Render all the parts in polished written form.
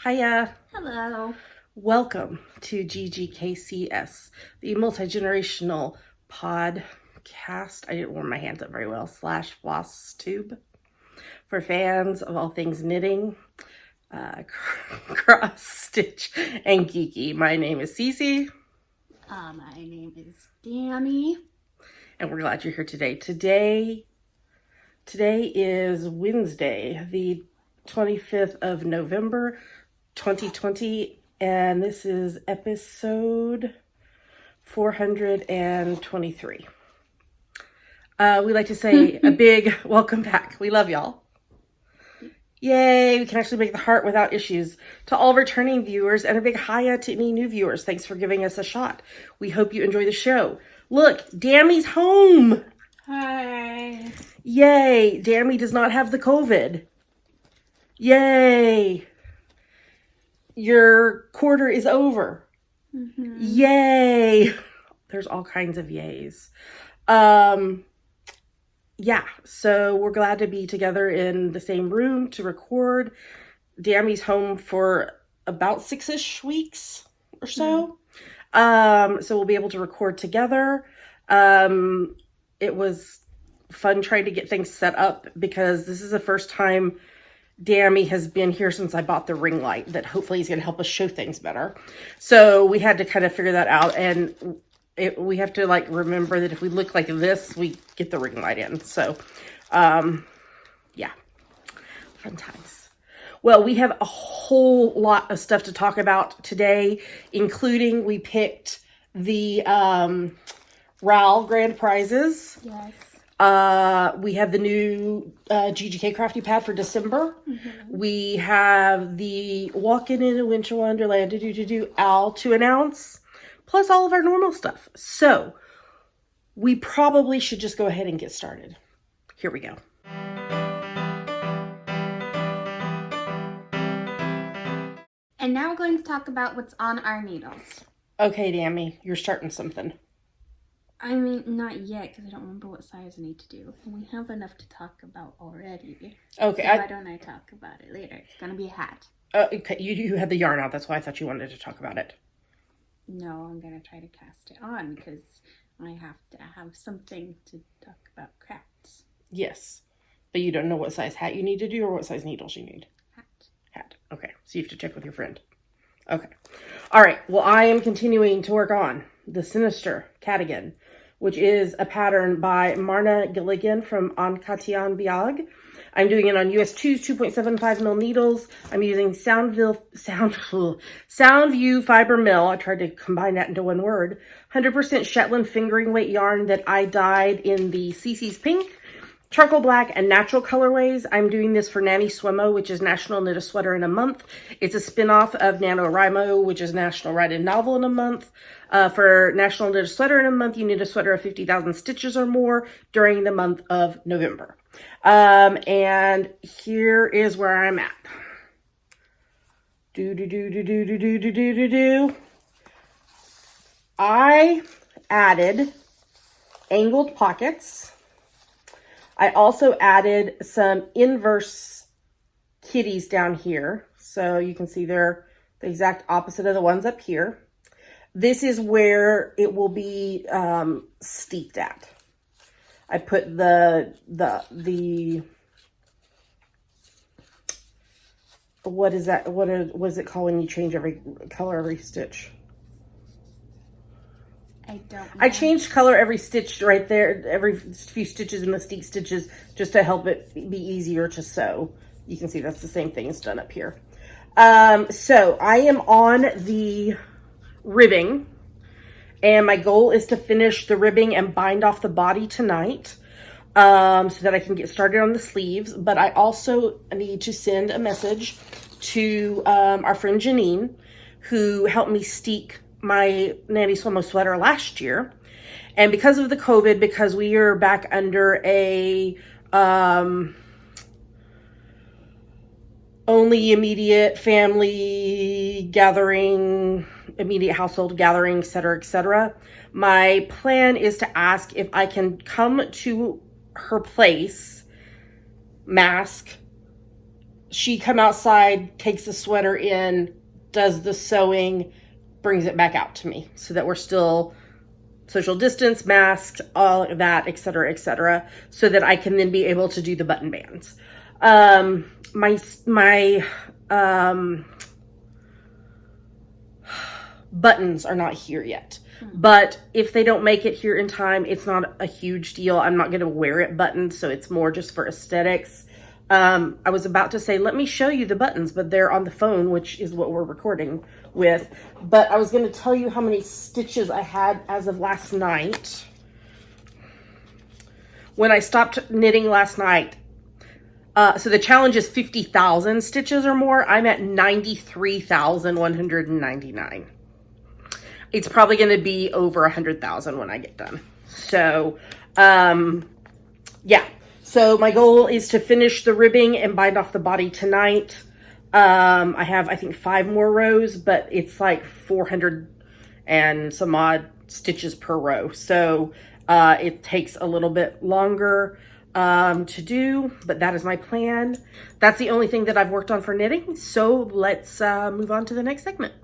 Hiya. Hello. Welcome to GGKCS, the multi-generational podcast. I didn't warm my hands up very well, / FlossTube for fans of all things knitting, cross stitch, and geeky. My name is Cece. My name is Dammy. And we're glad you're here today. Today is Wednesday, the 25th of November, 2020, and this is episode 423. We like to say a big welcome back. We love y'all. Yay, we can actually make the heart without issues. To all returning viewers, and a big hiya to any new viewers. Thanks for giving us a shot. We hope you enjoy the show. Look, Dammy's home. Hi. Yay, Dammy does not have the COVID. Yay. Your quarter is over. Mm-hmm. Yay. There's all kinds of yays. Yeah, so we're glad to be together in the same room to record. Dammy's home for about 6-ish weeks or so. So we'll be able to record together. It was fun trying to get things set up because this is the first time Dammy has been here since I bought the ring light that hopefully is going to help us show things better. So we had to kind of figure that out, and we have to like remember that if we look like this, we get the ring light in. So, yeah, fun times. Well, we have a whole lot of stuff to talk about today, including we picked the RAL grand prizes. Yes. We have the new GGK Crafty Pad for December. Mm-hmm. We have the Walking in a Winter Wonderland owl to announce, plus all of our normal stuff. So we probably should just go ahead and get started. Here we go. And now we're going to talk about what's on our needles. Okay, Dammy, you're starting something. I mean, not yet, because I don't remember what size I need to do. And we have enough to talk about already. Okay. So why don't I talk about it later? It's going to be a hat. Okay, you had the yarn out. That's why I thought you wanted to talk about it. No, I'm going to try to cast it on, because I have to have something to talk about crafts. Yes. But you don't know what size hat you need to do or what size needles you need? Hat. Okay. So you have to check with your friend. Okay. All right. Well, I am continuing to work on the Sinister Cardigan, which is a pattern by Marna Gilligan from Ankatian Biag. I'm doing it on US 2's 2.75 mil needles. I'm using Soundview Fiber Mill. I tried to combine that into one word. 100% Shetland fingering weight yarn that I dyed in the CC's pink, charcoal black, and natural colorways. I'm doing this for NaNoWriMo, which is National Knit a Sweater in a Month. It's a spin-off of NaNoWriMo, which is National Write a Novel in a Month. For National Knit a Sweater in a Month, you knit a sweater of 50,000 stitches or more during the month of November. And here is where I'm at. I added angled pockets. I also added some inverse kitties down here. So you can see they're the exact opposite of the ones up here. This is where it will be steeped at. I put the what is that? What is it called when you change every color every stitch? I don't know. I changed color every stitch right there, every few stitches in the steep stitches, just to help it be easier to sew. You can see that's the same thing as done up here. So I am on the ribbing, and my goal is to finish the ribbing and bind off the body tonight, so that I can get started on the sleeves. But I also need to send a message to our friend Janine, who helped me steek my NaNoWriMo sweater last year. And because of the COVID, because we are back under a only immediate family gathering, immediate household gathering, etc., my plan is to ask if I can come to her place, mask, she come outside, takes the sweater in, does the sewing, brings it back out to me so that we're still social distance, masked, all of that, etc., so that I can then be able to do the button bands. My buttons are not here yet, but if they don't make it here in time, it's not a huge deal. I'm not going to wear it buttoned, so it's more just for aesthetics. I was about to say, let me show you the buttons, but they're on the phone, which is what we're recording with. But I was going to tell you how many stitches I had as of last night. When I stopped knitting last night, so the challenge is 50,000 stitches or more. I'm at 93,199. It's probably going to be over 100,000 when I get done. So, yeah. So my goal is to finish the ribbing and bind off the body tonight. I have, I think, 5 more rows, but it's like 400 and some odd stitches per row. So it takes a little bit longer to do, but that is my plan. That's the only thing that I've worked on for knitting. So let's move on to the next segment.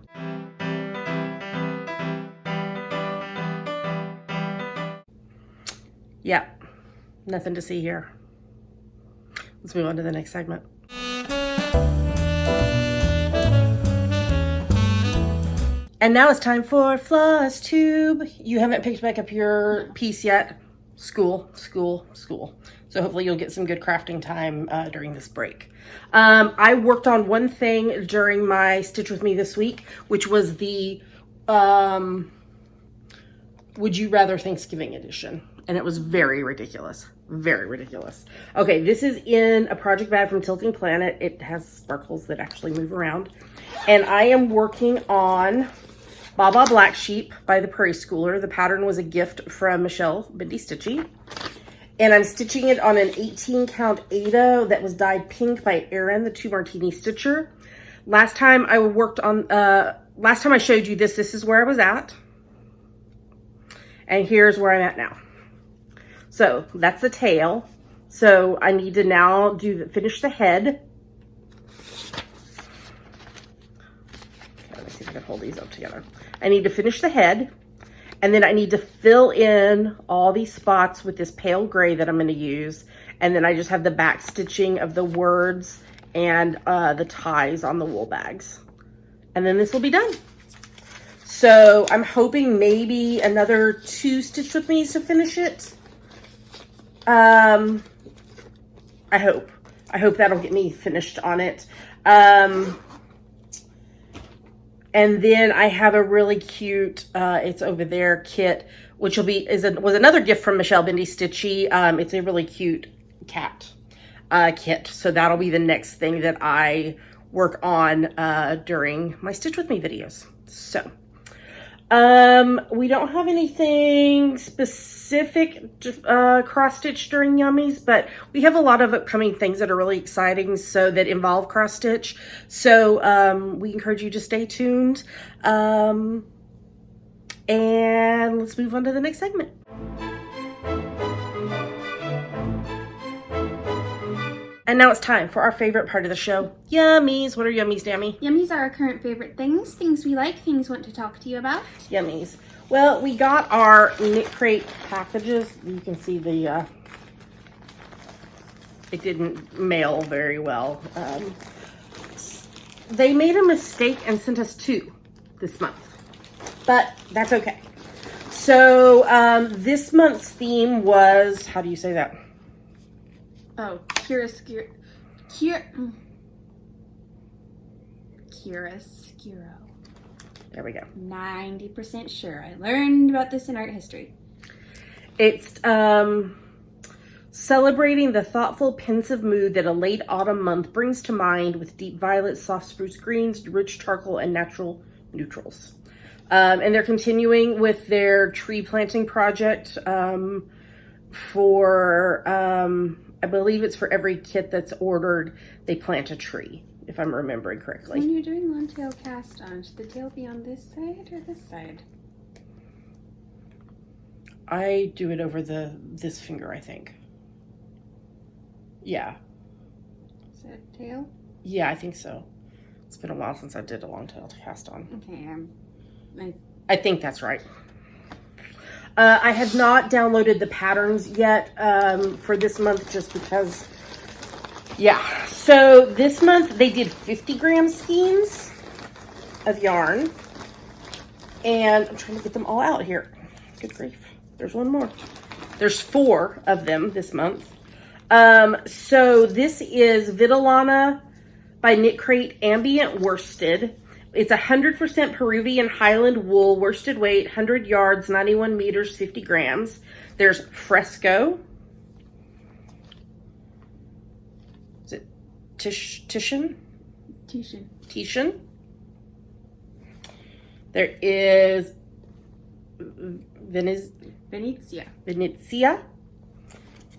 Yeah, nothing to see here. Let's move on to the next segment. And now it's time for FlossTube. You haven't picked back up your piece yet. School. So hopefully you'll get some good crafting time during this break. I worked on one thing during my Stitch With Me this week, which was the Would You Rather Thanksgiving edition. And it was very ridiculous. Very ridiculous. Okay, this is in a project bag from Tilting Planet. It has sparkles that actually move around. And I am working on Baba Black Sheep by the Prairie Schooler. The pattern was a gift from Michelle Bindi Stitchy. And I'm stitching it on an 18 count Aida that was dyed pink by Erin, the 2 Martini Stitcher. Last time I worked on, last time I showed you this is where I was at. And here's where I'm at now. So that's the tail. So I need to now finish the head. Okay, let me see if I can hold these up together. I need to finish the head, and then I need to fill in all these spots with this pale gray that I'm going to use. And then I just have the back stitching of the words and the ties on the wool bags. And then this will be done. So I'm hoping maybe another 2 Stitch With Me's to finish it. I hope that'll get me finished on it. And then I have a really cute, it's over there, kit, which was another gift from Michelle Bindi Stitchy. It's a really cute cat kit. So that'll be the next thing that I work on during my Stitch With Me videos. So we don't have anything specific cross stitch during Yummies, but we have a lot of upcoming things that are really exciting, so that involve cross stitch. So we encourage you to stay tuned. And let's move on to the next segment. And now it's time for our favorite part of the show, Yummies. What are Yummies, Dammy? Yummies are our current favorite things we like, things we want to talk to you about. Yummies. Well, we got our Knit Crate packages. You can see the, it didn't mail very well. They made a mistake and sent us 2 this month, but that's okay. So this month's theme was, how do you say that? Oh, chiaroscuro. 'There we go. 90% sure. I learned about this in art history. It's celebrating the thoughtful, pensive mood that a late autumn month brings to mind, with deep violets, soft spruce greens, rich charcoal, and natural neutrals. And they're continuing with their tree planting project for, I believe it's for every kit that's ordered, they plant a tree, if I'm remembering correctly. When you're doing long tail cast on, should the tail be on this side or this side? I do it over this finger, I think. Yeah. Is that tail? Yeah, I think so. It's been a while since I did a long-tailed cast on. Okay, I think that's right. I have not downloaded the patterns yet for this month just because, yeah. So this month they did 50-gram skeins of yarn. And I'm trying to get them all out here. Good grief. There's one more. There's 4 of them this month. So this is Vitalana by Knit Crate Ambient Worsted. It's 100% Peruvian Highland wool, worsted weight, 100 yards, 91 meters, 50 grams. There's Fresco. Is it Titian? Titian. There is Venezia.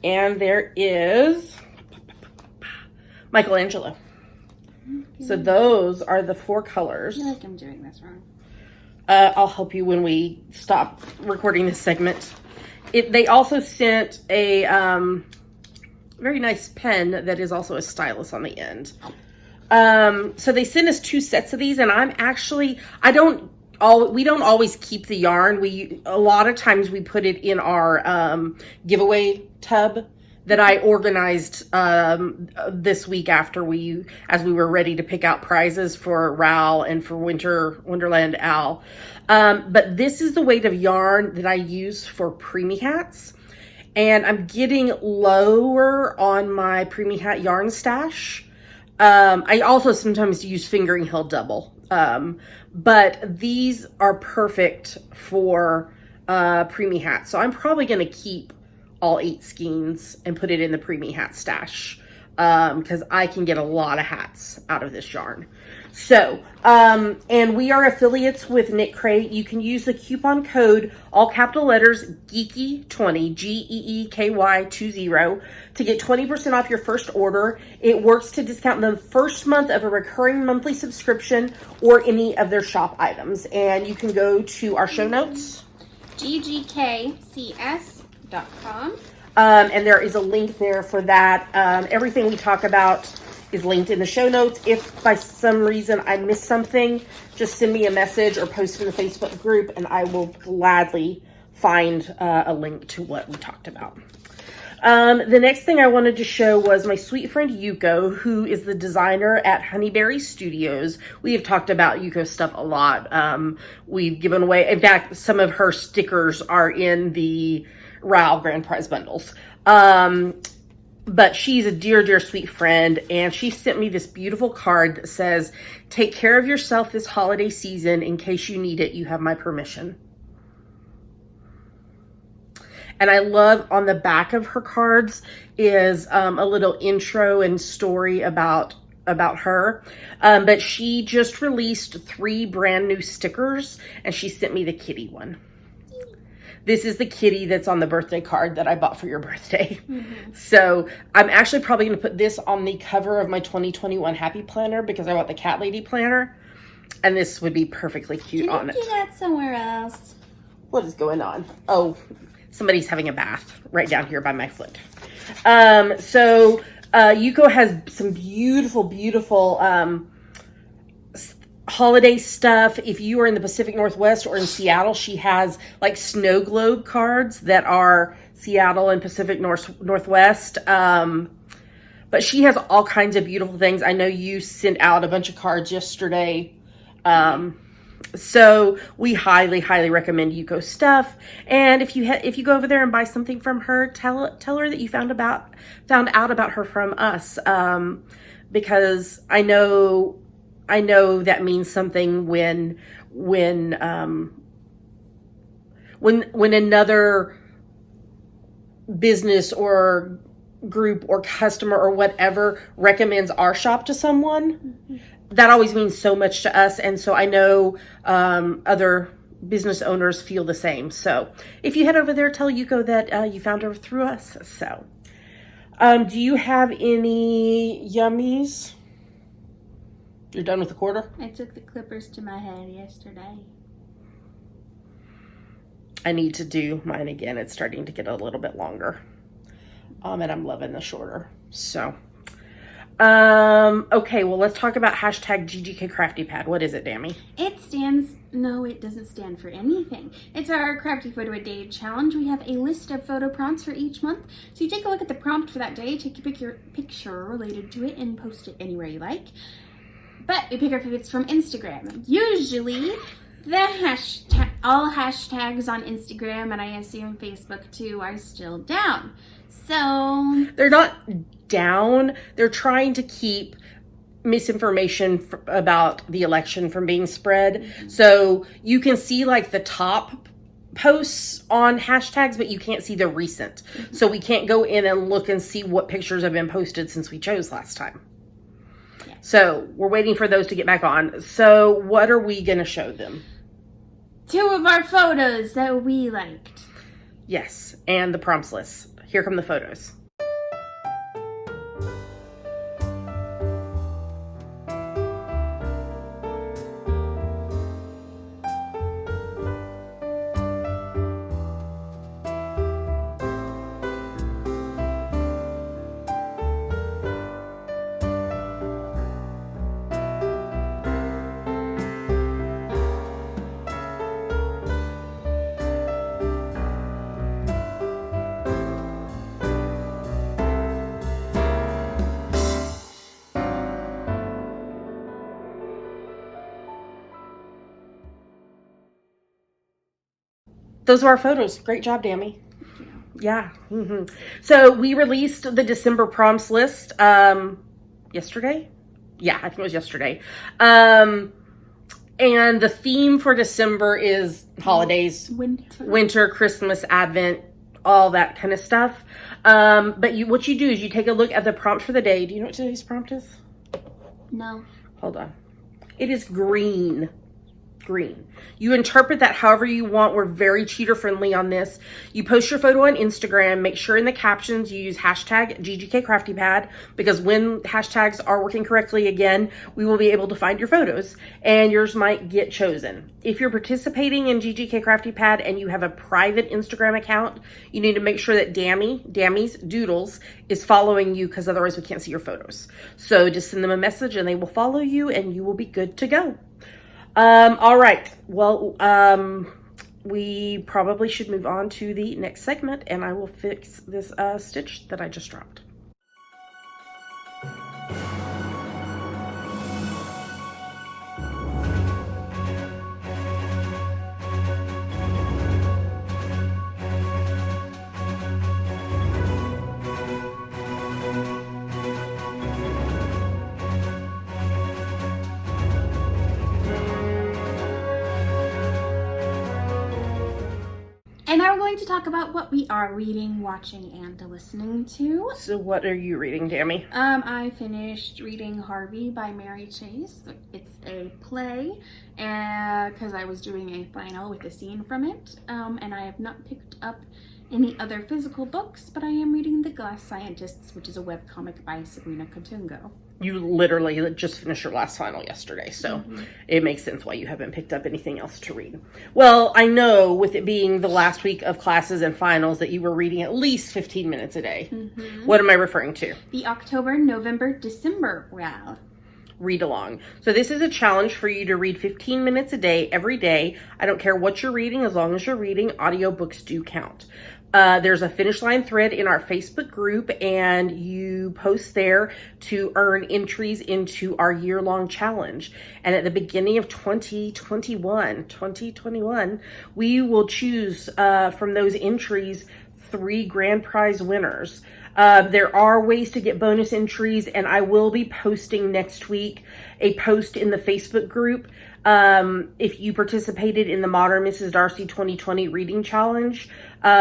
And there is Michelangelo. Okay. So those are the 4 colors. I feel like I'm doing this wrong. I'll help you when we stop recording this segment. They also sent a very nice pen that is also a stylus on the end. So they sent us 2 sets of these, and we don't always keep the yarn. A lot of times we put it in our giveaway tub that I organized this week as we were ready to pick out prizes for Ral and for Wonderland Al. But this is the weight of yarn that I use for preemie hats. And I'm getting lower on my preemie hat yarn stash. I also sometimes use Fingering Hill Double. But these are perfect for preemie hats. So I'm probably going to keep all 8 skeins and put it in the preemie hat stash because I can get a lot of hats out of this yarn. So, and we are affiliates with Knit Crate. You can use the coupon code, all capital letters, GEEKY20, GEEKY20, to get 20% off your first order. It works to discount the first month of a recurring monthly subscription or any of their shop items. And you can go to our show notes. GGKCS.com. And there is a link there for that. Everything we talk about is linked in the show notes. If by some reason I missed something, just send me a message or post in the Facebook group and I will gladly find a link to what we talked about. The next thing I wanted to show was my sweet friend Yuko, who is the designer at Honeyberry Studios. We have talked about Yuko stuff a lot. We've given away, in fact, some of her stickers are in the Ral Grand Prize bundles. But she's a dear, dear sweet friend, and she sent me this beautiful card that says, "Take care of yourself this holiday season. In case you need it, you have my permission." And I love on the back of her cards is a little intro and story about her. But she just released 3 brand new stickers, and she sent me the kitty one. This is the kitty that's on the birthday card that I bought for your birthday. Mm-hmm. So I'm actually probably going to put this on the cover of my 2021 Happy Planner because I want the Cat Lady Planner. And this would be perfectly cute on it. Can you do that somewhere else? What is going on? Oh, somebody's having a bath right down here by my foot. So Yuko has some beautiful, beautiful holiday stuff. If you are in the Pacific Northwest or in Seattle, she has like snow globe cards that are Seattle and Pacific Northwest. But she has all kinds of beautiful things. I know you sent out a bunch of cards yesterday. So we highly, highly recommend Yuko stuff. And if you go over there and buy something from her, tell her that you found out about her from us. Because I know that means something when another business or group or customer or whatever recommends our shop to someone. Mm-hmm. That always means so much to us. And so I know other business owners feel the same. So if you head over there, tell Yuko that you found her through us. So do you have any Yummies? You're done with the quarter? I took the clippers to my head yesterday. I need to do mine again. It's starting to get a little bit longer. And I'm loving the shorter. So, Okay, well, let's talk about hashtag GGKCraftyPad. What is it, Dammy? It doesn't stand for anything. It's our Crafty Photo a Day challenge. We have a list of photo prompts for each month. So you take a look at the prompt for that day, take your picture related to it, and post it anywhere you like. But we pick our favorites from Instagram. Usually, all hashtags on Instagram, and I assume Facebook too, are still down. So they're not down. They're trying to keep misinformation about the election from being spread. Mm-hmm. So you can see like the top posts on hashtags, but you can't see the recent. Mm-hmm. So we can't go in and look and see what pictures have been posted since we chose last time. Yeah. So we're waiting for those to get back on. So what are we going to show them? 2 of our photos that we liked. Yes, and the prompts list. Here come the photos. Those are our photos. Great job, Dammy. Yeah. Mm-hmm. So we released the December prompts list yesterday. Yeah, I think it was yesterday. And the theme for December is holidays, winter, Christmas, Advent, all that kind of stuff. But what you do is you take a look at the prompt for the day. Do you know what today's prompt is? No. Hold on. It is green. Green. You interpret that however you want. We're very cheater friendly on this. You post your photo on Instagram. Make sure in the captions you use hashtag GGKCraftyPad, because when hashtags are working correctly again, we will be able to find your photos and yours might get chosen. If you're participating in GGKCraftyPad and you have a private Instagram account, you need to make sure that Dammy's Doodles is following you, because otherwise we can't see your photos. So just send them a message and they will follow you and you will be good to go. All right. Well, we probably should move on to the next segment, and I will fix this stitch that I just dropped. And now we're going to talk about what we are reading, watching, and listening to. So what are you reading, Dammy? I finished reading Harvey by Mary Chase. It's a play, because I was doing a final with a scene from it. And I have not picked up any other physical books, but I am reading The Glass Scientists, which is a webcomic by Sabrina Katungo. You literally just finished your last final yesterday, so it makes sense why you haven't picked up anything else to read. Well, I know with it being the last week of classes and finals that you were reading at least 15 minutes a day. What am I referring to? The October, November, December read along. So this is a challenge for you to read 15 minutes a day, every day. I don't care what you're reading, as long as you're reading. Audiobooks do count. There's a finish line thread in our Facebook group, and you post there to earn entries into our year-long challenge. And at the beginning of 2021, we will choose from those entries 3 grand prize winners. There are ways to get bonus entries, and I will be posting next week a post in the Facebook group. If you participated in the Modern Mrs. Darcy 2020 reading challenge,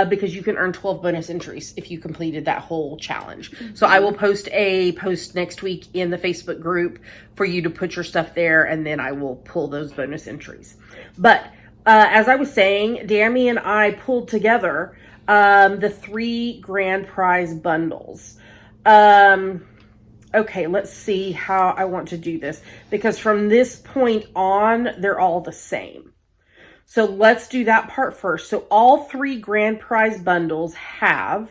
because you can earn 12 bonus entries if you completed that whole challenge. So I will post a post next week in the Facebook group for you to put your stuff there, and then I will pull those bonus entries. But as I was saying, Dammy and I pulled together the 3 grand prize bundles. Okay, let's see how I want to do this, because from this point on, they're all the same. So let's do that part first. So all 3 grand prize bundles have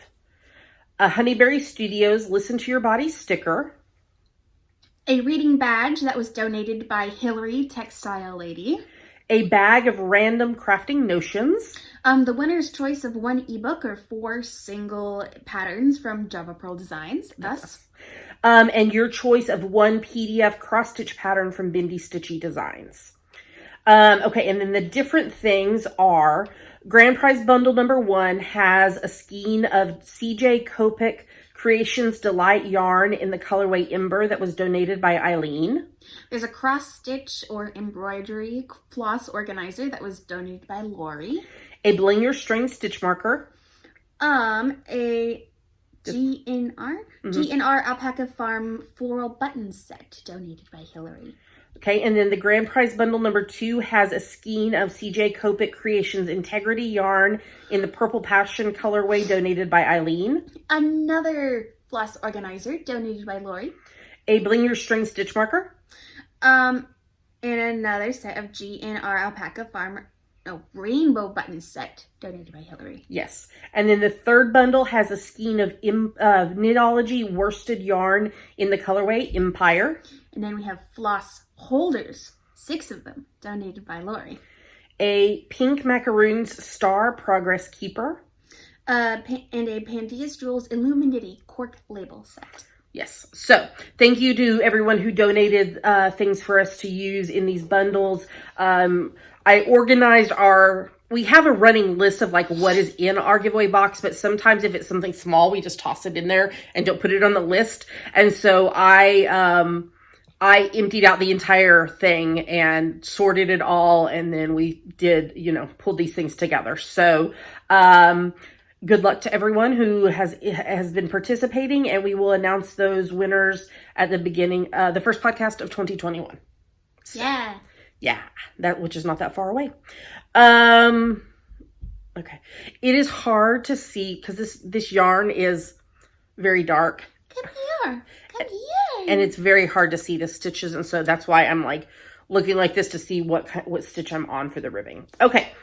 a Honeyberry Studios Listen to Your Body sticker, A reading badge that was donated by Hillary Textile Lady. A bag of random crafting notions. The winner's choice of 1 ebook or 4 single patterns from Java Pearl Designs, us. And your choice of 1 PDF cross-stitch pattern from Bindi Stitchy Designs. Okay, and then the different things are Grand Prize Bundle number 1 has a skein of CJ Copic Creations Delight yarn in the colorway Ember that was donated by Eileen. There's a cross-stitch or embroidery floss organizer that was donated by Lori. A Bling Your String stitch marker. A GNR Alpaca Farm floral button set donated by Hillary. Okay, and then the Grand Prize Bundle number 2 has a skein of CJ Copic Creations Integrity yarn in the Purple Passion colorway donated by Eileen. Another floss organizer donated by Lori. A Bling Your String stitch marker. And another set of GNR Alpaca Farm rainbow button set donated by Hillary. Yes. And then the third bundle has a skein of Knitology worsted yarn in the colorway Empire. And then we have floss holders, 6 of them, donated by Lori. A Pink Macaroons Star Progress Keeper. And a Panthea's Jewels Illuminati cork label set. Yes. So thank you to everyone who donated things for us to use in these bundles. I organized we have a running list of like what is in our giveaway box, but sometimes if it's something small, we just toss it in there and don't put it on the list. And so I emptied out the entire thing and sorted it all. And then we did, pulled these things together. So, good luck to everyone who has been participating, and we will announce those winners at the beginning, the first podcast of 2021. So, yeah, which is not that far away. Okay, it is hard to see because this yarn is very dark. Come here, and it's very hard to see the stitches, and so that's why I'm like looking like this to see what stitch I'm on for the ribbing. Okay.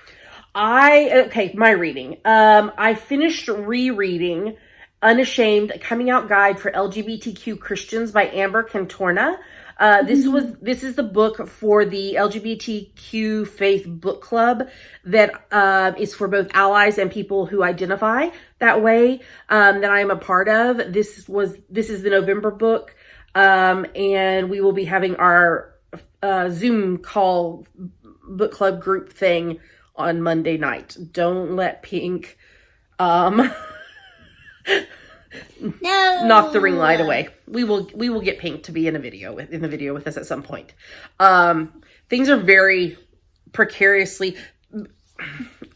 My reading. I finished rereading Unashamed, Coming Out Guide for LGBTQ Christians by Amber Cantorna. This is the book for the LGBTQ Faith Book Club that is for both allies and people who identify that way, that I am a part of. This is the November book, and we will be having our Zoom call book club group thing on Monday night. Don't let Pink knock the ring light away. We will get Pink to be in the video with us at some point. Things are very precariously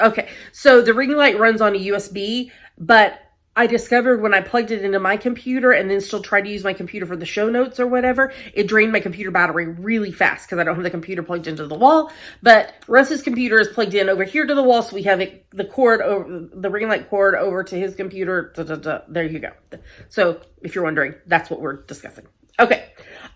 okay. So the ring light runs on a USB, but I discovered when I plugged it into my computer and then still tried to use my computer for the show notes or whatever, it drained my computer battery really fast because I don't have the computer plugged into the wall. But Russ's computer is plugged in over here to the wall, so we have the ring light cord over to his computer. There you go. So if you're wondering, that's what we're discussing. Okay.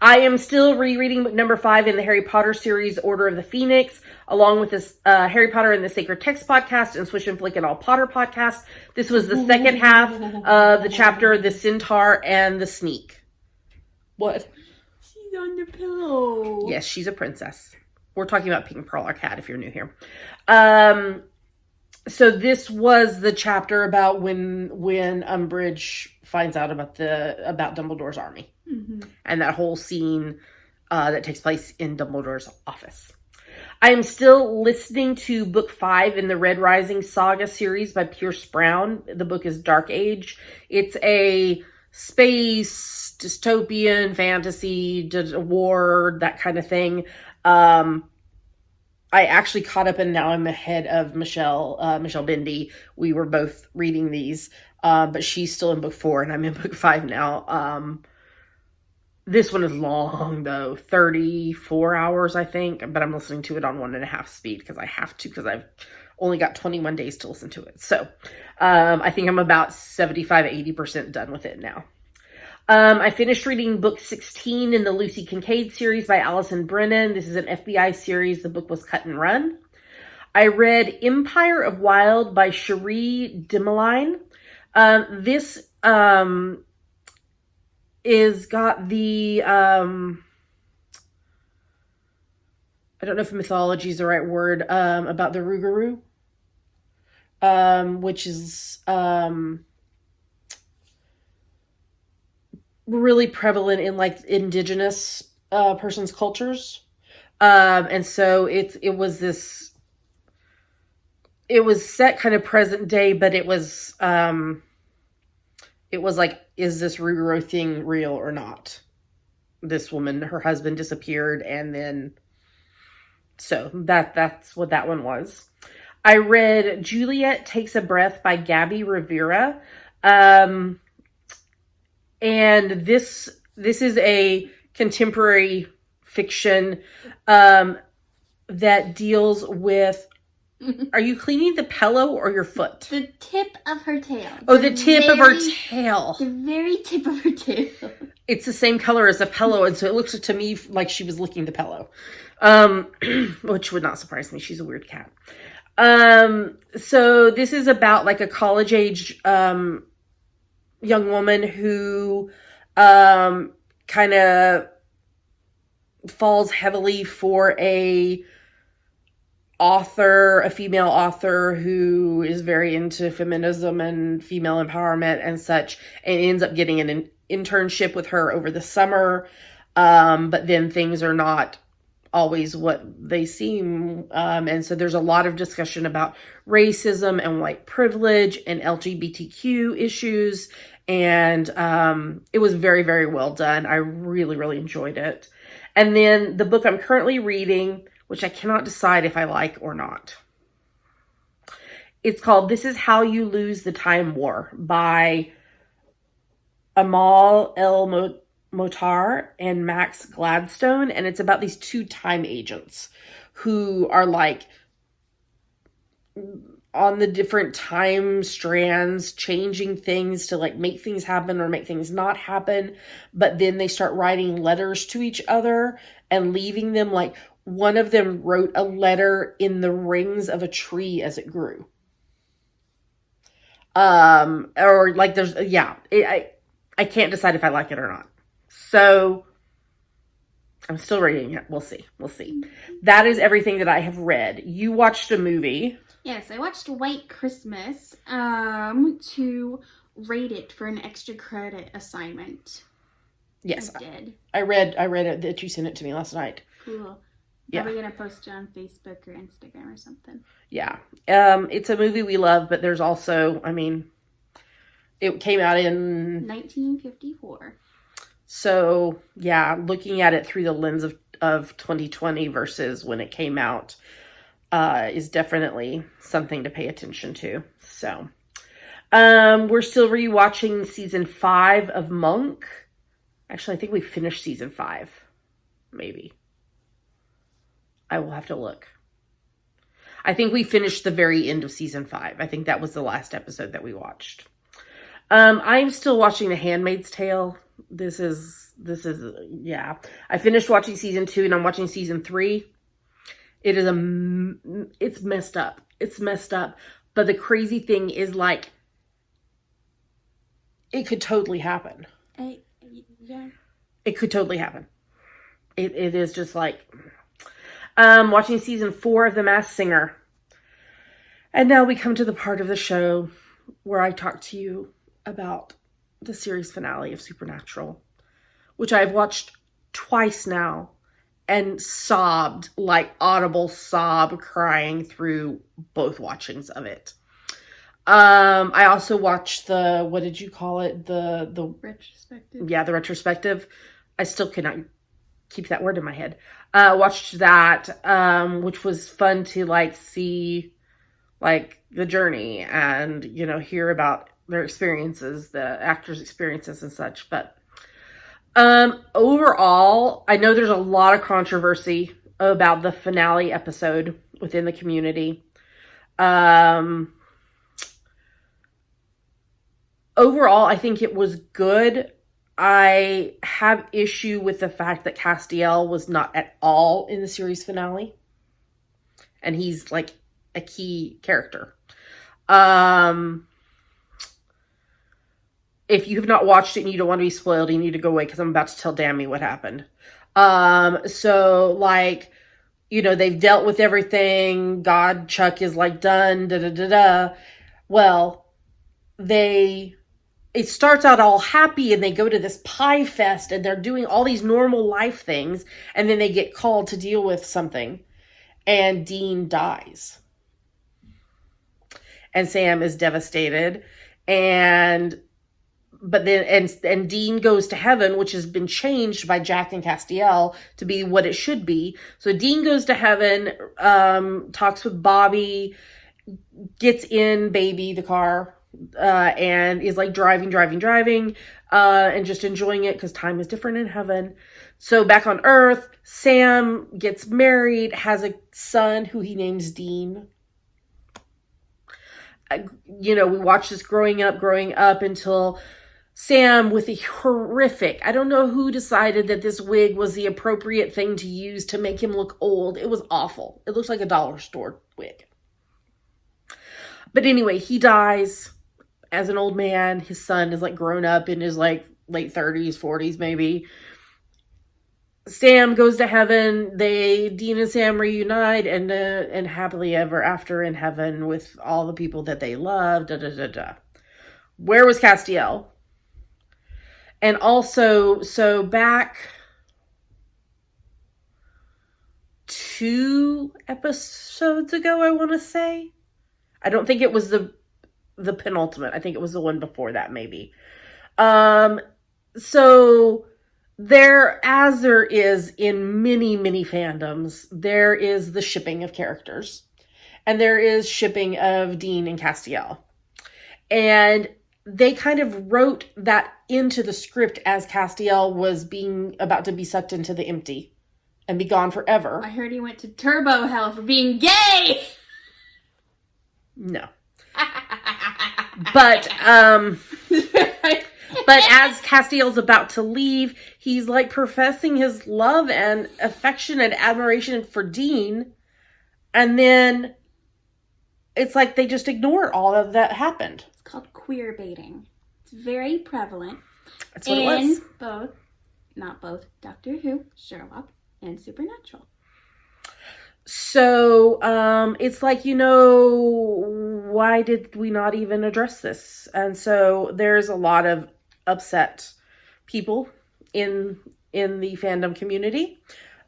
I am still rereading book number 5 in the Harry Potter series, Order of the Phoenix, along with this Harry Potter and the Sacred Text podcast and Swish and Flick and All Potter podcast. This was the second half of the chapter, The Centaur and the Sneak. What? She's on the pillow. Yes, she's a princess. We're talking about Pink Pearl, our cat, if you're new here. So this was the chapter about when Umbridge finds out about Dumbledore's army. Mm-hmm. And that whole scene that takes place in Dumbledore's office. I am still listening to book 5 in the Red Rising Saga series by Pierce Brown. The book is Dark Age. It's a space, dystopian, fantasy, war, that kind of thing. I actually caught up and now I'm ahead of Michelle Bindi. We were both reading these, but she's still in book 4 and I'm in book 5 now. This one is long though, 34 hours, I think, but I'm listening to it on 1.5 speed because I have to, because I've only got 21 days to listen to it. So, I think I'm about 75-80% done with it now. I finished reading book 16 in the Lucy Kincaid series by Allison Brennan. This is an FBI series. The book was Cut and Run. I read Empire of Wild by Cherie Dimeline. This is got the I don't know if mythology is the right word, about the Rougarou, which is really prevalent in like indigenous persons' cultures. And so it was set kind of present day, but it was like, is this Rougarou thing real or not? This woman, her husband disappeared, and then so that's what that one was. I read Juliet Takes a Breath by Gabby Rivera. And this is a contemporary fiction that deals with, are you cleaning the pillow or your foot? The tip of her tail. Oh, the tip of her tail. The very tip of her tail. It's the same color as the pillow, and so it looks to me like she was licking the pillow. Which would not surprise me. She's a weird cat. So this is about like a college age young woman who kind of falls heavily for a female author who is very into feminism and female empowerment and such, and ends up getting an internship with her over the summer. But then things are not always what they seem. And so there's a lot of discussion about racism and white privilege and LGBTQ issues. And it was very, very well done. I really, really enjoyed it. And then the book I'm currently reading, which I cannot decide if I like or not. It's called This Is How You Lose the Time War by Amal El Motar and Max Gladstone. And it's about these two time agents who are like on the different time strands, changing things to like make things happen or make things not happen. But then they start writing letters to each other and leaving them. Like one of them wrote a letter in the rings of a tree as it grew. Or like there's, I can't decide if I like it or not. So I'm still reading it. We'll see. That is everything that I have read. You watched a movie. Yes, I watched White Christmas to rate it for an extra credit assignment. Yes, I did. I read it that you sent it to me last night. Cool. Yeah. Probably gonna post it on Facebook or Instagram or something. Yeah. It's a movie we love, but there's also, I mean, it came out in 1954. So yeah, looking at it through the lens of 2020 versus when it came out is definitely something to pay attention to. So we're still rewatching season 5 of Monk. Actually, I think we finished season 5. Maybe. I will have to look. I think we finished the very end of season 5. I think that was the last episode that we watched. I'm still watching The Handmaid's Tale. This is, yeah. I finished watching season 2 and I'm watching season 3. It's messed up. It's messed up. But the crazy thing is like, it could totally happen. Yeah. It could totally happen. It is just like, watching season 4 of The Masked Singer. And now we come to the part of the show where I talk to you about the series finale of Supernatural, which I've watched twice now and sobbed, like audible sob crying through both watchings of it. I also watched the, what did you call it? The retrospective. Yeah, the retrospective. I still cannot keep that word in my head. Watched that, which was fun to like see like the journey and, you know, hear about their experiences, the actors' experiences and such. But overall, I know there's a lot of controversy about the finale episode within the community. Overall, I think it was good. I have issue with the fact that Castiel was not at all in the series finale. And he's like a key character. if you have not watched it and you don't want to be spoiled, you need to go away because I'm about to tell Dammy what happened. So like, you know, they've dealt with everything. God, Chuck is like done, Well, it starts out all happy and they go to this pie fest and they're doing all these normal life things. And then they get called to deal with something and Dean dies. And Sam is devastated. But then Dean goes to heaven, which has been changed by Jack and Castiel to be what it should be. So Dean goes to heaven, talks with Bobby, gets in Baby, the car, and is like driving, and just enjoying it because time is different in heaven. So back on Earth, Sam gets married, has a son who he names Dean. You know, we watch this growing up until Sam with a horrific, I don't know who decided that this wig was the appropriate thing to use to make him look old. It was awful. It looks like a dollar store wig. But anyway, he dies as an old man. His son is like grown up in his like late 30s, 40s maybe. Sam goes to heaven. Dean and Sam reunite and happily ever after in heaven with all the people that they love. Where was Castiel? And also, so back 2 episodes ago, I want to say. I don't think it was the penultimate. I think it was the one before that, maybe. So there is in many, many fandoms, there is the shipping of characters. And there is shipping of Dean and Castiel. And they kind of wrote that into the script as Castiel was about to be sucked into the empty and be gone forever. I heard he went to turbo hell for being gay! No. But as Castiel's about to leave, he's like professing his love and affection and admiration for Dean. And then it's like they just ignore all of that happened. It's called queer baiting. It's very prevalent. That's what it was. Not both, Doctor Who, Sherlock, and Supernatural. So, it's like, you know, why did we not even address this? And so there's a lot of upset people in the fandom community.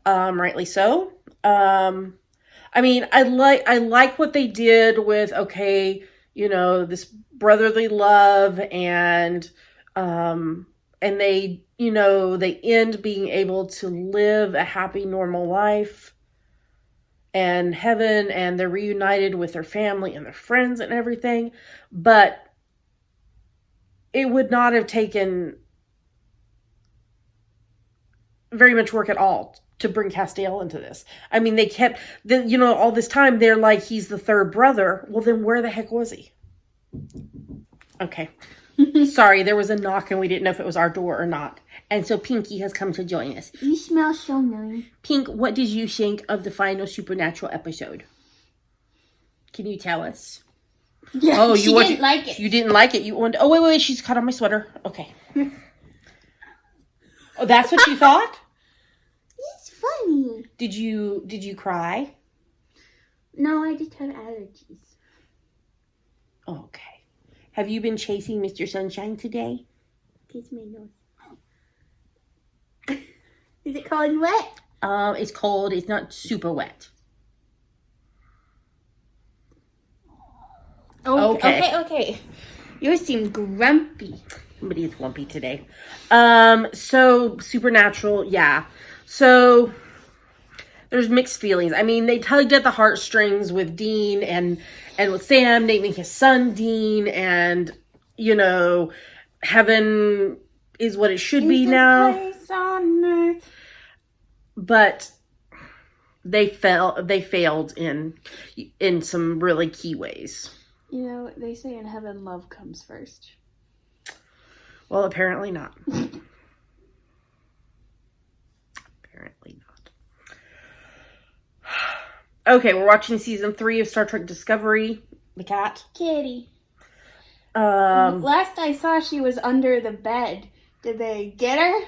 Rightly so. I mean, I like what they did with, okay, you know, this brotherly love and they, you know, they end being able to live a happy, normal life and heaven, and they're reunited with their family and their friends and everything. But it would not have taken very much work at all to bring Castiel into this. I mean, they kept, you know, all this time, they're like, he's the third brother. Well, then where the heck was he? Okay. Sorry, there was a knock and we didn't know if it was our door or not. And so Pinky has come to join us. You smell so nice. Pink, what did you think of the final Supernatural episode? Can you tell us? Yeah, she didn't like it. You didn't like it. You wanted. Oh, wait. She's caught on my sweater. Okay. Oh, that's what you thought? It's funny. Did you cry? No, I just have allergies. Okay. Have you been chasing Mr. Sunshine today? Kiss my nose. Is it cold and wet? It's cold. It's not super wet. Oh, okay. You seem grumpy. Somebody is grumpy today. So Supernatural, yeah. So there's mixed feelings. I mean, they tugged at the heartstrings with Dean and with Sam naming his son Dean, and you know, heaven is what it should be now. Place on earth. But they failed in some really key ways. You know, they say in heaven love comes first. Well, apparently not. Apparently not. Okay, we're watching season 3 of Star Trek Discovery. The cat. Kitty. Last I saw, she was under the bed. Did they get her?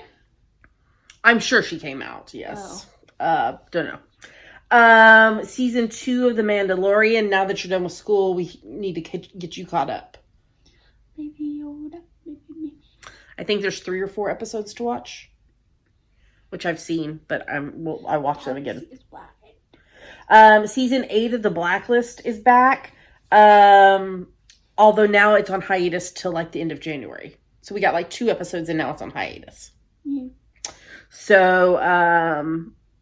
I'm sure she came out, yes. Don't know. Season 2 of The Mandalorian. Now that you're done with school, we need to get you caught up. Baby Yoda, baby. I think there's 3 or 4 episodes to watch, which I've seen, but I watch them again. Season 8 of The Blacklist is back. Although now it's on hiatus till like the end of January. So we got like 2 episodes and now it's on hiatus. Yeah. So,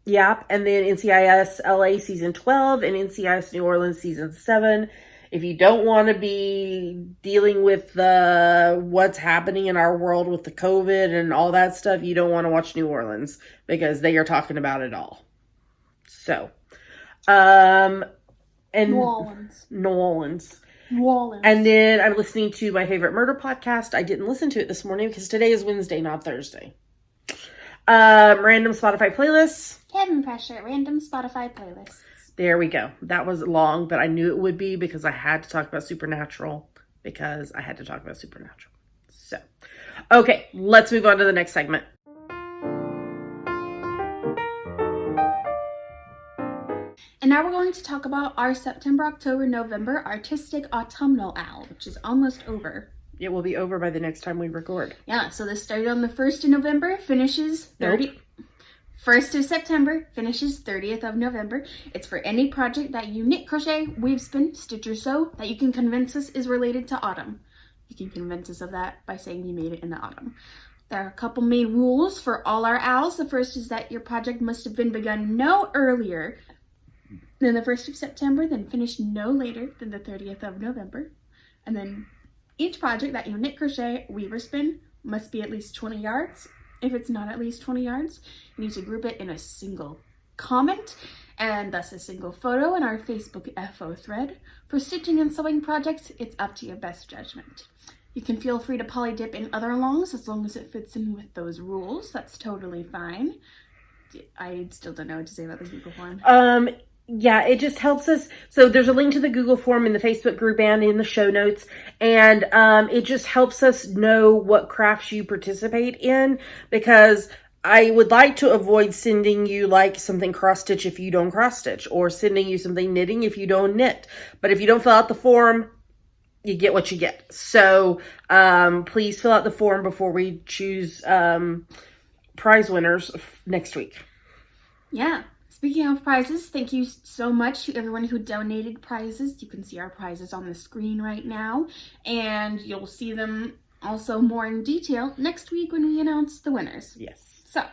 yeah. And then NCIS LA season 12 and NCIS New Orleans season 7. If you don't want to be dealing with what's happening in our world with the COVID and all that stuff, you don't want to watch New Orleans because they are talking about it all. So, and New Orleans. And then I'm listening to my favorite murder podcast. I didn't listen to it this morning because today is Wednesday, not Thursday. Random Spotify playlists. Kevin Pressure, random Spotify playlists. There we go. That was long, but I knew it would be because I had to talk about Supernatural. So, okay, let's move on to the next segment. And now we're going to talk about our September, October, November Artistic Autumnal Owl, which is almost over. It will be over by the next time we record. Yeah, so this started on the 1st of November, finishes 30. 1st of September, finishes 30th of November. It's for any project that you knit, crochet, weave, spin, stitch, or sew that you can convince us is related to autumn. You can convince us of that by saying you made it in the autumn. There are a couple main rules for all our owls. The first is that your project must have been begun no earlier than the 1st of September, then finished no later than the 30th of November. And then each project that you knit, crochet, weave, or spin must be at least 20 yards. If it's not at least 20 yards, you need to group it in a single comment and thus a single photo in our Facebook FO thread. For stitching and sewing projects, it's up to your best judgment. You can feel free to poly dip in other longs as long as it fits in with those rules. That's totally fine. I still don't know what to say about the Google form. Yeah, it just helps us. So there's a link to the Google form in the Facebook group and in the show notes. And it just helps us know what crafts you participate in, because I would like to avoid sending you like something cross stitch if you don't cross stitch, or sending you something knitting if you don't knit. But if you don't fill out the form, you get what you get. So please fill out the form before we choose prize winners next week. Yeah. Speaking of prizes, thank you so much to everyone who donated prizes. You can see our prizes on the screen right now, and you'll see them also more in detail next week when we announce the winners. Yes. So,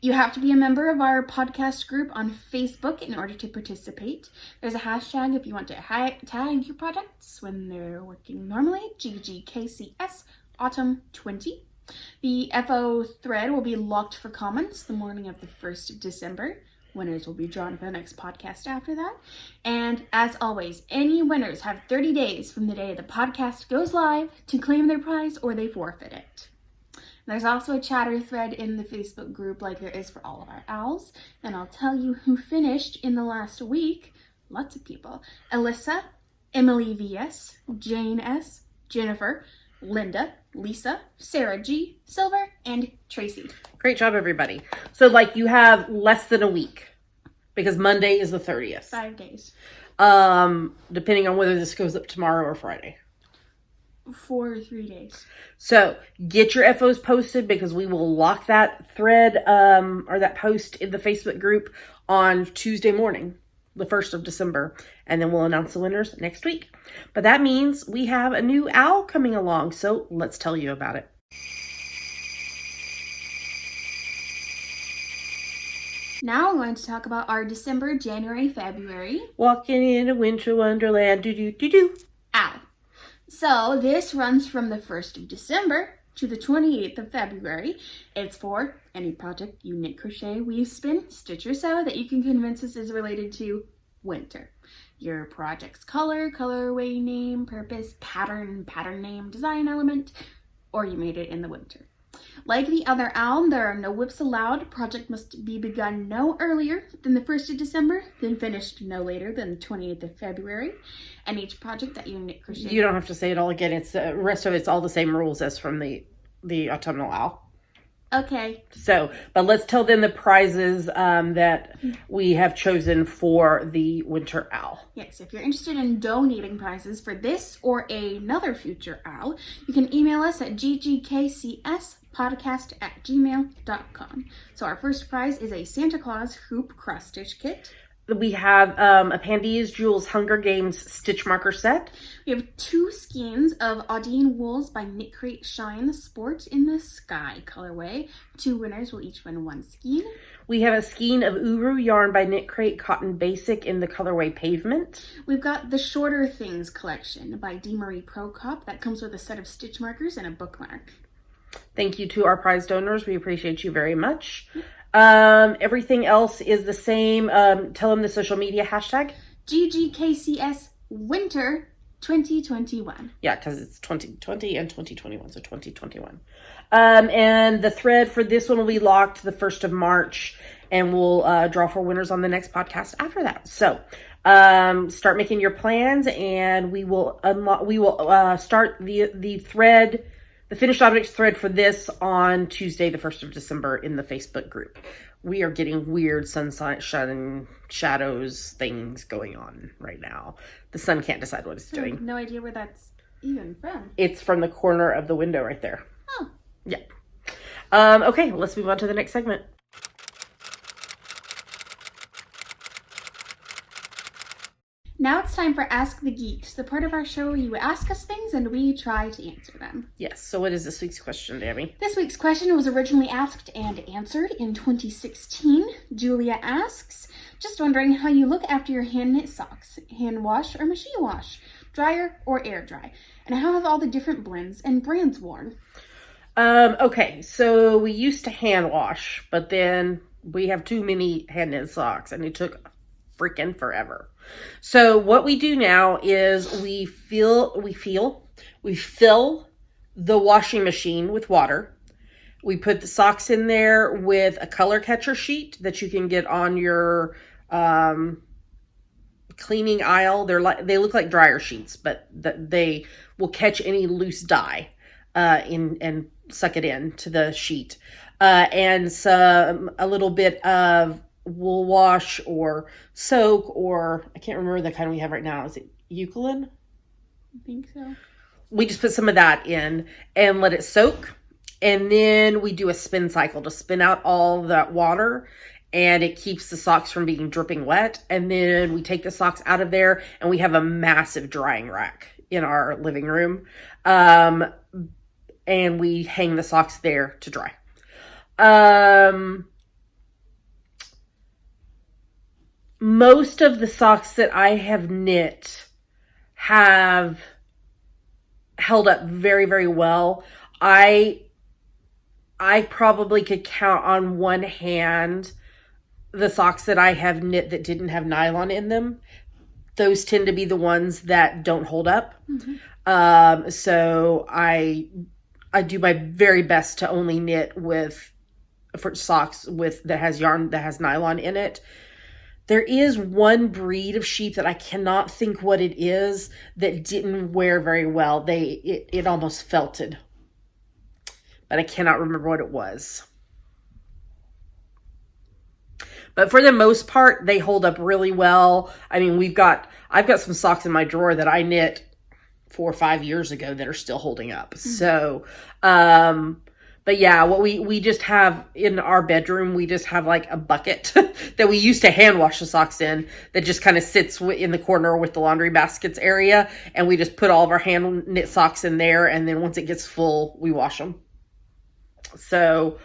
you have to be a member of our podcast group on Facebook in order to participate. There's a hashtag if you want to tag your projects when they're working normally, GGKCS Autumn 20. The FO thread will be locked for comments the morning of the 1st of December. Winners will be drawn for the next podcast after that. And as always, any winners have 30 days from the day the podcast goes live to claim their prize, or they forfeit it. There's also a chatter thread in the Facebook group like there is for all of our owls. And I'll tell you who finished in the last week. Lots of people. Alyssa, Emily VS, Jane S, Jennifer, Linda, Lisa, Sarah G, Silver, and Tracy. Great job, everybody. So, like, you have less than a week because Monday is the 30th. 5 days. Depending on whether this goes up tomorrow or Friday. 4 or 3 days. So, get your FOs posted because we will lock that thread or that post in the Facebook group on Tuesday morning, the 1st of December. And then we'll announce the winners next week. But that means we have a new owl coming along. So, let's tell you about it. Now I'm going to talk about our December, January, February. Walking in a winter wonderland. Do-do-do-do. Ow. So this runs from the 1st of December to the 28th of February. It's for any project you knit, crochet, weave, spin, stitch, or sew that you can convince us is related to winter. Your project's color, colorway name, purpose, pattern, pattern name, design element, or you made it in the winter. Like the other owl, there are no whips allowed. Project must be begun no earlier than the 1st of December, then finished no later than the 28th of February. And each project that you knit crochet... You don't have to say it all again. It's the rest of it's all the same rules as from the autumnal owl. Okay. So, but let's tell them the prizes that we have chosen for the winter owl. Yes, if you're interested in donating prizes for this or another future owl, you can email us at ggkcspodcast@gmail.com. So our first prize is a Santa Claus hoop cross-stitch kit. We have a Pandy's Jewels Hunger Games stitch marker set. We have 2 skeins of Audine Wools by Knit Crate Shine Sport in the Sky colorway. 2 winners will each win 1 skein. We have a skein of Uru yarn by Knit Crate Cotton Basic in the colorway Pavement. We've got the Shorter Things collection by D. Marie Prokop that comes with a set of stitch markers and a bookmark. Thank you to our prize donors. We appreciate you very much. Everything else is the same. Tell them the social media hashtag. GGKCS Winter 2021. Yeah, because it's 2020 and 2021, so 2021. And the thread for this one will be locked the 1st of March, and we'll draw for winners on the next podcast after that. So start making your plans, and we will start the thread, the finished objects thread for this on Tuesday, the 1st of December in the Facebook group. We are getting weird sunshine, shadows things going on right now. The sun can't decide what it's doing. No idea where that's even from. It's from the corner of the window right there. Oh. Yeah. Okay, let's move on to the next segment. Now it's time for Ask the Geeks, the part of our show where you ask us things and we try to answer them. Yes, so what is this week's question, Dammy? This week's question was originally asked and answered in 2016. Julia asks, just wondering how you look after your hand knit socks. Hand wash or machine wash? Dryer or air dry? And how have all the different blends and brands worn? Okay, so we used to hand wash, but then we have too many hand knit socks and it took freaking forever. So what we do now is we fill the washing machine with water. We put the socks in there with a color catcher sheet that you can get on your cleaning aisle. They look like dryer sheets, but they will catch any loose dye and suck it into the sheet. And a little bit of wool wash or soak, or I can't remember the kind we have right now. Is it Eucalyptus? I think so. We just put some of that in and let it soak. And then we do a spin cycle to spin out all that water, and it keeps the socks from being dripping wet. And then we take the socks out of there, and we have a massive drying rack in our living room. And we hang the socks there to dry. Most of the socks that I have knit have held up very, very well. I probably could count on one hand the socks that I have knit that didn't have nylon in them. Those tend to be the ones that don't hold up. Mm-hmm. So I do my very best to only knit for socks that has yarn that has nylon in it. There is one breed of sheep that I cannot think what it is that didn't wear very well. It almost felted, but I cannot remember what it was. But for the most part, they hold up really well. I mean, I've got some socks in my drawer that I knit 4 or 5 years ago that are still holding up. Mm-hmm. So, but yeah, what we just have in our bedroom, we just have like a bucket that we used to hand wash the socks in that just kind of sits in the corner with the laundry baskets area. And we just put all of our hand knit socks in there. And then once it gets full, we wash them. So,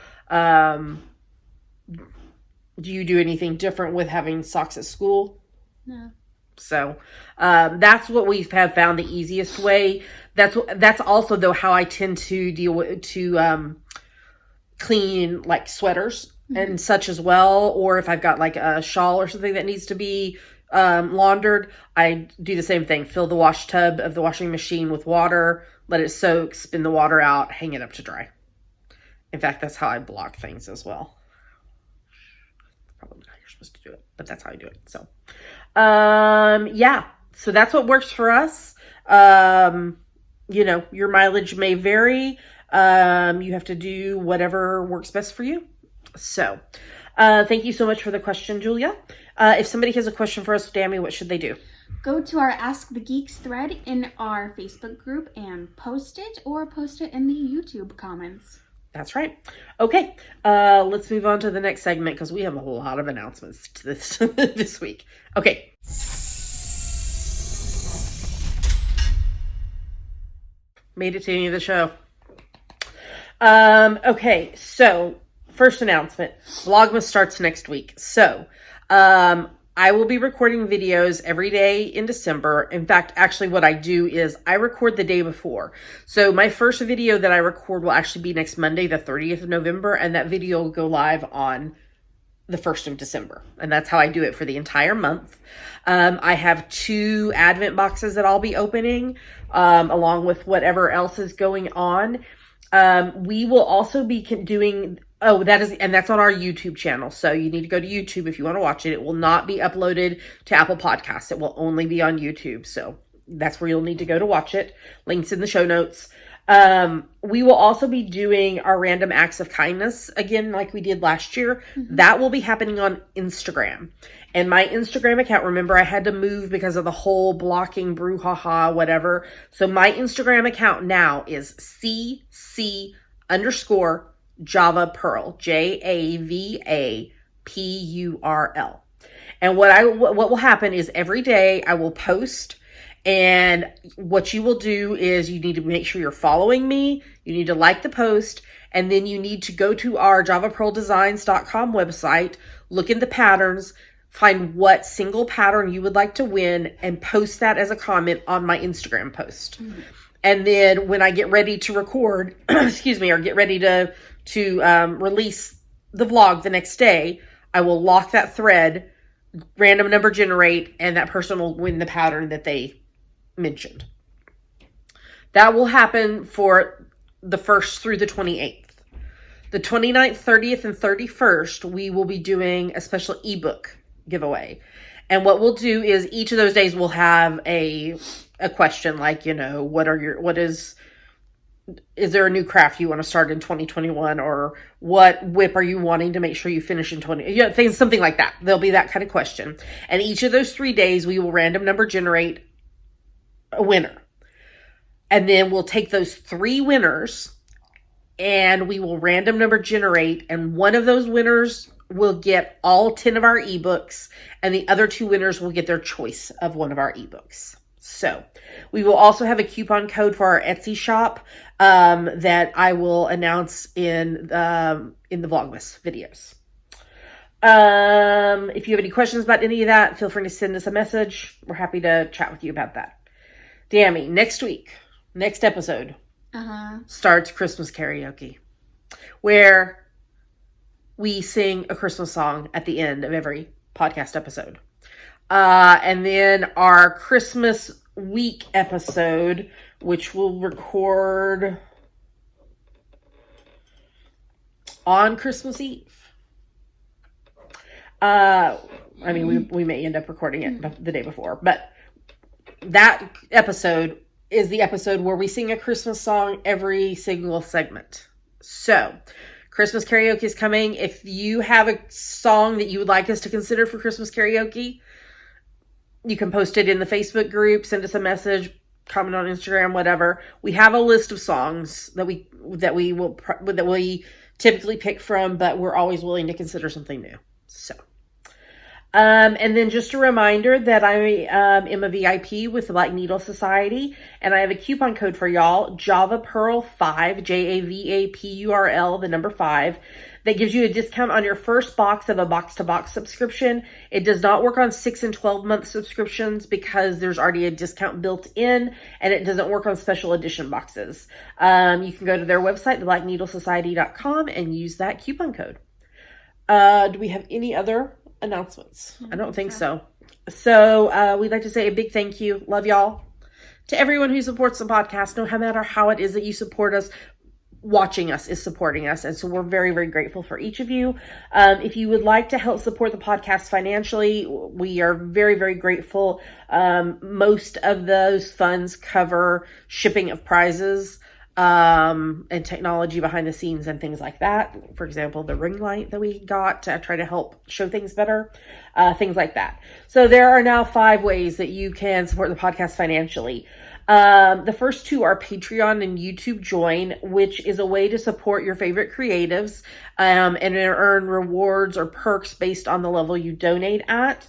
do you do anything different with having socks at school? No. So, that's what we have found the easiest way. That's also though how I tend to clean like sweaters mm-hmm. and such as well. Or if I've got like a shawl or something that needs to be laundered, I do the same thing. Fill the wash tub of the washing machine with water, let it soak, spin the water out, hang it up to dry. In fact, that's how I block things as well. Probably not how you're supposed to do it, but that's how I do it. So, yeah. So that's what works for us. You know, your mileage may vary. You have to do whatever works best for you. So, thank you so much for the question, Julia. If somebody has a question for us, Dammy, what should they do? Go to our Ask the Geeks thread in our Facebook group and post it, or post it in the YouTube comments. That's right. Okay, let's move on to the next segment because we have a lot of announcements to this this week. Okay. Made it to the end of the show. Okay, so first announcement. Vlogmas starts next week. So, I will be recording videos every day in December. In fact, actually what I do is I record the day before. So my first video that I record will actually be next Monday, the 30th of November, and that video will go live on the 1st of December. And that's how I do it for the entire month. I have 2 Advent boxes that I'll be opening, along with whatever else is going on. We will also be doing... Oh, that's on our YouTube channel. So you need to go to YouTube if you want to watch it. It will not be uploaded to Apple Podcasts. It will only be on YouTube. So that's where you'll need to go to watch it. Links in the show notes. We will also be doing our random acts of kindness again, like we did last year. Mm-hmm. That will be happening on Instagram. And my Instagram account, remember, I had to move because of the whole blocking brouhaha, whatever. So my Instagram account now is CC_Java Pearl, JAVAPURL. And what will happen is every day I will post, and what you will do is you need to make sure you're following me. You need to like the post, and then you need to go to our javapearldesigns.com website, look in the patterns, find what single pattern you would like to win, and post that as a comment on my Instagram post. Mm-hmm. And then when I get ready to record, excuse me, or get ready to release the vlog the next day, I will lock that thread, random number generate, and that person will win the pattern that they mentioned. That will happen for the 1st through the 28th. The 29th, 30th, and 31st, we will be doing a special ebook giveaway. And what we'll do is each of those days we'll have a question like, you know, is there a new craft you want to start in 2021, or what whip are you wanting to make sure you finish in things, something like that. There'll be that kind of question. And each of those 3 days we will random number generate a winner. And then we'll take those 3 winners and we will random number generate, and one of those winners will get all 10 of our ebooks, and the other 2 winners will get their choice of one of our ebooks. So we will also have a coupon code for our Etsy shop that I will announce in the Vlogmas videos. If you have any questions about any of that, feel free to send us a message. We're happy to chat with you about that. Dammy, next episode starts Christmas karaoke, where we sing a Christmas song at the end of every podcast episode. And then our Christmas week episode, which we'll record on Christmas Eve. We may end up recording it the day before, but that episode is the episode where we sing a Christmas song every single segment. So Christmas karaoke is coming. If you have a song that you would like us to consider for Christmas karaoke, you can post it in the Facebook group, send us a message, comment on Instagram, whatever. We have a list of songs that we typically pick from, but we're always willing to consider something new. So, and then just a reminder that I am a VIP with the Black Needle Society, and I have a coupon code for y'all, JavaPearl5, JAVAPURL, the number 5. That gives you a discount on your first box of a box-to-box subscription. It does not work on 6 and 12-month subscriptions because there's already a discount built in, and it doesn't work on special edition boxes. You can go to their website, theblackneedlesociety.com, and use that coupon code. Do we have any other announcements? I don't think so. So we'd like to say a big thank you. Love y'all. To everyone who supports the podcast, no matter how it is that you support us, watching us, is supporting us. And so we're very, very grateful for each of you. If you would like to help support the podcast financially, we are very, very grateful. Most of those funds cover shipping of prizes, and technology behind the scenes and things like that. For example, the ring light that we got to try to help show things better, things like that. So there are now 5 ways that you can support the podcast financially. The first 2 are Patreon and YouTube Join, which is a way to support your favorite creatives, and earn rewards or perks based on the level you donate at.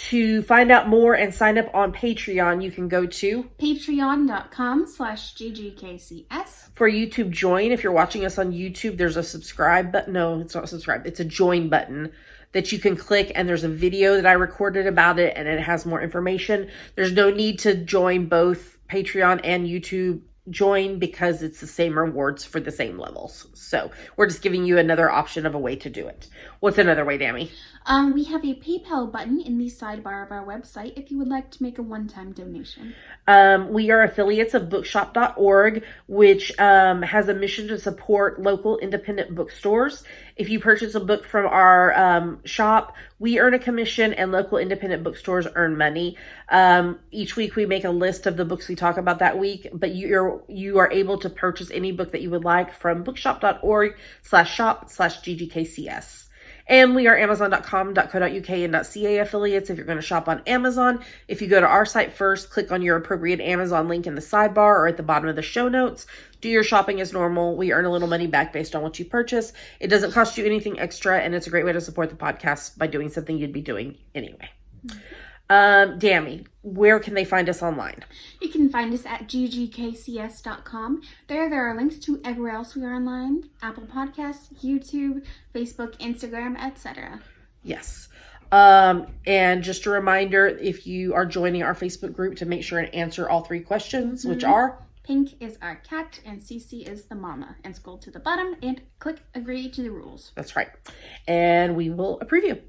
To find out more and sign up on Patreon, you can go to patreon.com/GGKCS. For YouTube Join, if you're watching us on YouTube, there's a subscribe button. No, it's not subscribe. It's a join button that you can click, and there's a video that I recorded about it, and it has more information. There's no need to join both Patreon and YouTube Join because it's the same rewards for the same levels. So we're just giving you another option of a way to do it. What's another way, Dammy? We have a PayPal button in the sidebar of our website if you would like to make a one-time donation. We are affiliates of bookshop.org, which has a mission to support local independent bookstores. If you purchase a book from our shop, we earn a commission and local independent bookstores earn money. Each week we make a list of the books we talk about that week, but you are able to purchase any book that you would like from bookshop.org/shop/GGKCS. And we are amazon.com.co.uk and .ca affiliates if you're going to shop on Amazon. If you go to our site first, click on your appropriate Amazon link in the sidebar or at the bottom of the show notes. Do your shopping as normal. We earn a little money back based on what you purchase. It doesn't cost you anything extra, and it's a great way to support the podcast by doing something you'd be doing anyway. Dammy, where can they find us online? You can find us at ggkcs.com. There are links to everywhere else we are online: Apple Podcasts, YouTube, Facebook, Instagram, etc. Yes. And just a reminder, if you are joining our Facebook group, to make sure and answer all 3 questions, which are: Pink is our cat, and Cece is the mama. And scroll to the bottom and click agree to the rules. That's right. And we will approve you.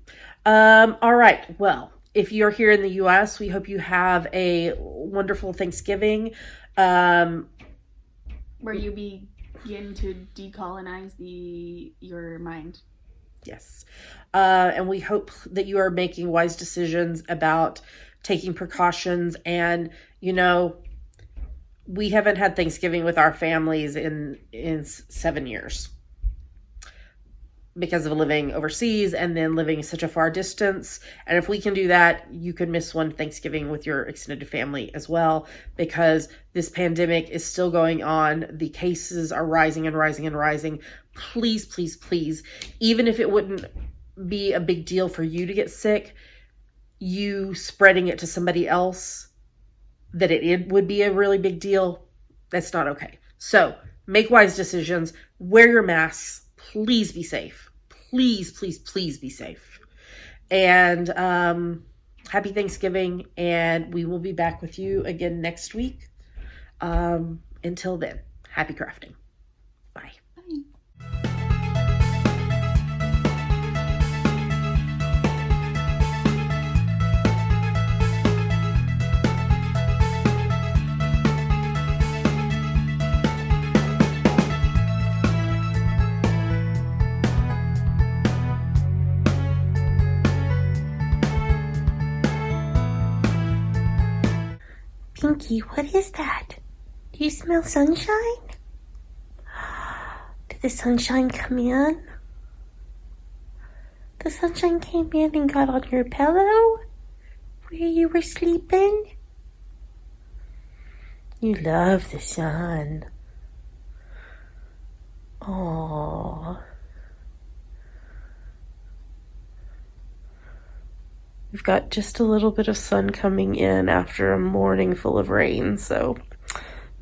All right. Well, if you're here in the U.S., we hope you have a wonderful Thanksgiving. Where you begin to decolonize your mind. Yes. And we hope that you are making wise decisions about taking precautions. And, we haven't had Thanksgiving with our families in 7 years because of living overseas and then living such a far distance. And if we can do that, you can miss one Thanksgiving with your extended family as well, because this pandemic is still going on. The cases are rising and rising and rising. Please, please, please, even if it wouldn't be a big deal for you to get sick, you spreading it to somebody else, that it would be a really big deal. That's not okay. So make wise decisions. Wear your masks. Please be safe. Please, please, please be safe. And happy Thanksgiving. And we will be back with you again next week. Until then, happy crafting. Bye. Bye. Pinky, what is that? Do you smell sunshine? Did the sunshine come in? The sunshine came in and got on your pillow where you were sleeping? You love the sun. Aww. We've got just a little bit of sun coming in after a morning full of rain, so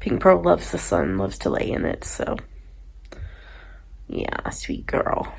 Pink Pearl loves the sun, loves to lay in it, so yeah, sweet girl.